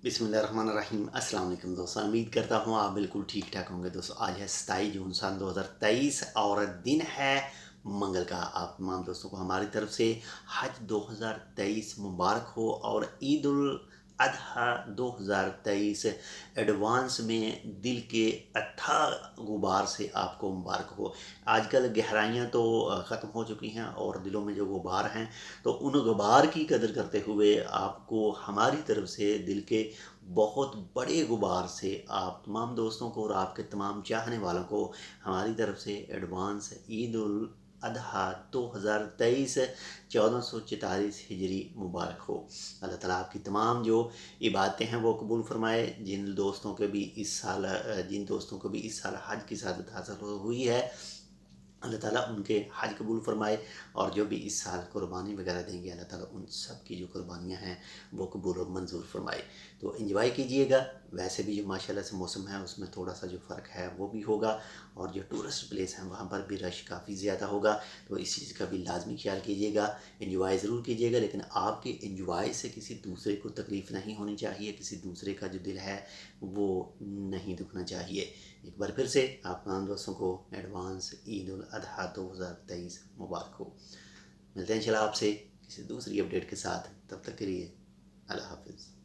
बिस्मिल्लाहिर्रहमानिर्रहीम। अस्सलाम वालेकुम दोस्तों, उम्मीद करता हूँ आप बिल्कुल ठीक ठाक होंगे। दोस्तों आज है 27 जून सन 2023 और दिन है मंगल का। आप तमाम दोस्तों को हमारी तरफ से हज 2023 मुबारक हो और ईद उल अजहा 2023 एडवांस में दिल के अथाह गुबार से आपको मुबारक हो। आजकल गहराइयाँ तो ख़त्म हो चुकी हैं और दिलों में जो गुबार हैं, तो उन गुबार की कदर करते हुए आपको हमारी तरफ से दिल के बहुत बड़े गुबार से आप तमाम दोस्तों को और आपके तमाम चाहने वालों को हमारी तरफ से एडवांस ईद उल अदहा 2023 1444 हिजरी मुबारक हो। अल्लाह ताला आपकी तमाम जो इबादतें हैं वो कबूल फरमाए। जिन दोस्तों को भी इस साल हज की सआदत हासिल हुई है, अल्लाह ताला उनके हज कबूल फरमाए। और जो भी इस साल कुर्बानी वगैरह देंगे, अल्लाह ताला उन सब की जो कुर्बानियाँ हैं वो कबूल और मंजूर फरमाए। तो एंजॉय कीजिएगा। वैसे भी जो माशाल्लाह से मौसम है उसमें थोड़ा सा जो फ़र्क है वो भी होगा, और जो टूरिस्ट प्लेस हैं वहाँ पर भी रश काफ़ी ज़्यादा होगा। तो इस चीज़ का भी लाजमी ख्याल कीजिएगा। एंजॉय ज़रूर कीजिएगा, लेकिन आपके एंजॉय से किसी दूसरे को तकलीफ़ नहीं होनी चाहिए, किसी दूसरे का जो दिल है वो नहीं दुखना चाहिए। एक बार फिर से आप तमाम दोस्तों को एडवांस ईद उल अजहा 2023 मुबारक हो। मिलते हैं इंशाल्लाह आपसे किसी दूसरी अपडेट के साथ। तब तक के लिए अल्लाह हाफिज़।